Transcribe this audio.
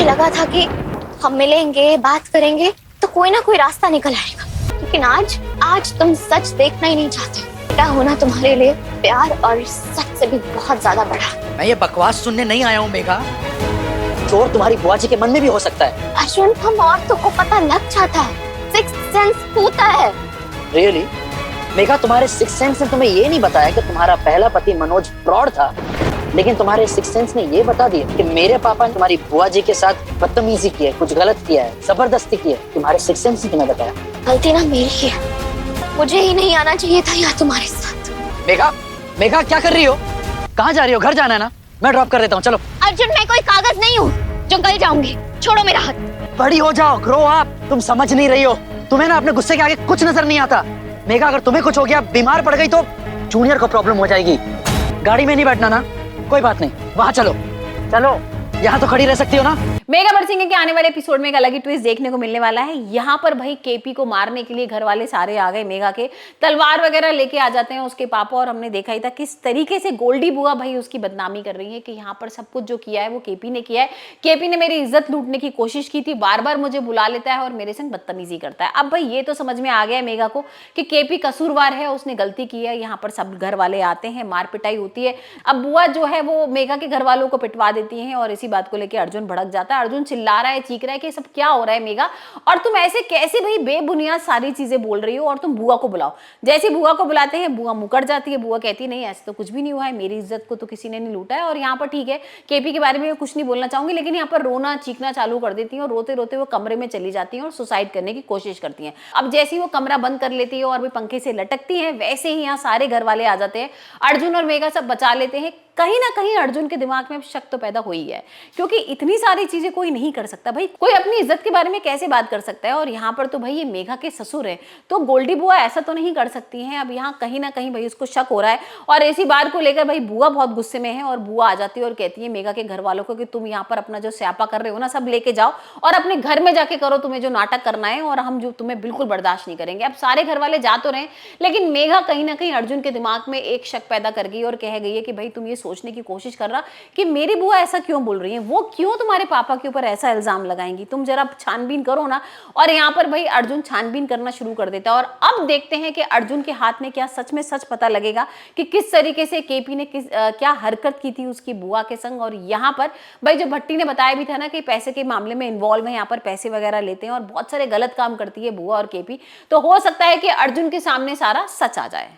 मुझे लगा था कि हम मिलेंगे, बात करेंगे तो कोई ना कोई रास्ता निकल आएगा, लेकिन आज तुम सच देखना ही नहीं चाहते। बेटा होना तुम्हारे लिए प्यार और सच से भी बहुत ज्यादा बड़ा। मैं ये बकवास सुनने नहीं आया हूँ मेघा। चोर तुम्हारी बुआ जी के मन में भी हो सकता है। अर्जुन, हम औरतों को पता लग जाता है, सिक्स्थ सेंस होता है। रियली? मेघा, तुम्हारे सिक्स सेंस ने तुम्हें ये नहीं बताया कि तुम्हारा पहला पति मनोज फ्रॉड था, लेकिन तुम्हारे सिक्स सेंस ने ये बता दिया कि मेरे पापा ने तुम्हारी बुआ जी के साथ बदतमीजी की है, कुछ गलत किया है, जबरदस्ती की है। तुम्हारे सिक्स सेंस ने तुम्हें बताया। गलती ना मेरी है, मुझे ही नहीं आना चाहिए था यहाँ तुम्हारे साथ। मेघा, मेघा क्या कर रही हो? कहाँ जा रही हो? घर जाना है ना? मैं ड्रॉप कर देता हूँ, चलो। अर्जुन, मैं कोई कागज नहीं हूँ जो गल जाऊंगी। छोड़ो मेरा हाथ। बड़ी हो जाओ, ग्रो अप। तुम समझ नहीं रही हो, तुम्हें ना अपने गुस्से के आगे कुछ नजर नहीं आता। मेघा, अगर तुम्हें कुछ हो गया, बीमार पड़ गई तो जूनियर को प्रॉब्लम हो जाएगी। गाड़ी में नहीं बैठना ना? कोई बात नहीं, वहां चलो। चलो, यहाँ तो खड़ी रह सकती हो ना? मेघा बरसिंगे के आने वाले एपिसोड में एक अलग ही ट्विस्ट देखने को मिलने वाला है। यहाँ पर भाई केपी को मारने के लिए घर वाले सारे आ गए मेघा के, तलवार वगैरह लेके आ जाते हैं उसके पापा। और हमने देखा ही था किस तरीके से गोल्डी बुआ भाई उसकी बदनामी कर रही है कि यहाँ पर सब कुछ जो किया है वो केपी ने किया है। केपी ने मेरी इज्जत लूटने की कोशिश की थी, बार बार मुझे बुला लेता है और मेरे संग बदतमीजी करता है। अब भाई ये तो समझ में आ गया है मेघा को कि केपी कसूरवार है, उसने गलती की है। यहाँ पर सब घर वाले आते हैं, मार पिटाई होती है। अब बुआ जो है वो मेघा के घर वालों को पिटवा देती है और इसी बात को लेकर अर्जुन भड़क जाता है। अर्जुन चिल्ला रहा है, चीख रहा है कि सब क्या हो रहा है मेघा, और तुम ऐसे कैसे भाई बेबुनियाद सारी चीजें बोल रही हो, और तुम बुआ को बुलाओ। जैसे बुआ को बुलाते हैं बुआ मुकर जाती है। बुआ कहती है नहीं, ऐसे तो कुछ भी नहीं हुआ है, मेरी इज्जत को तो किसी ने नहीं लूटा है। और यहाँ पर ठीक है, केपी के बारे में कुछ नहीं बोलना चाहूंगी, लेकिन यहाँ पर रोना चीखना चालू कर देती है और रोते रोते वो कमरे में चली जाती है और सुसाइड करने की कोशिश करती है। अब जैसे ही वो कमरा बंद कर लेती है और भी पंखे से लटकती है, वैसे ही यहाँ सारे घर वाले आ जाते हैं। अर्जुन और मेघा सब बचा लेते हैं। कहीं ना कहीं अर्जुन के दिमाग में शक तो पैदा हो ही है, क्योंकि इतनी सारी चीजें कोई नहीं कर सकता भाई। कोई अपनी इज्जत के बारे में कैसे बात कर सकता है? और यहाँ पर तो भाई ये मेघा के ससुर है, तो गोल्डी बुआ ऐसा तो नहीं कर सकती हैं। अब यहाँ कहीं ना कहीं भाई उसको शक हो रहा है और इसी बात को लेकर भाई बुआ बहुत गुस्से में है। और बुआ आ जाती है और कहती है मेघा के घर वालों को कि तुम यहाँ पर अपना जो स्यापा कर रहे हो ना, सब लेके जाओ और अपने घर में जाके करो तुम्हें जो नाटक करना है, और हम जो तुम्हें बिल्कुल बर्दाश्त नहीं करेंगे। अब सारे घर वाले जा तो रहे, लेकिन मेघा कहीं ना कहीं अर्जुन के दिमाग में एक शक पैदा कर गई और कह गई है कि भाई तुम ये सोचने की कोशिश कर रहा कि मेरी बुआ ऐसा क्यों बोल रही है, वो क्यों तुम्हारे पापा के ऊपर ऐसा इल्जाम लगाएंगी, तुम जरा छानबीन करो ना। और यहाँ पर भाई अर्जुन छानबीन करना शुरू कर देता है। और अब देखते हैं कि अर्जुन के हाथ में क्या सच में सच पता लगेगा कि किस तरीके से केपी ने क्या हरकत की थी उसकी बुआ के संग। और यहाँ पर भाई जो भट्टी ने बताया भी था ना कि पैसे के मामले में इन्वॉल्व है, यहाँ पर पैसे वगैरह लेते हैं और बहुत सारे गलत काम करती है बुआ और केपी, तो हो सकता है कि अर्जुन के सामने सारा सच आ जाए।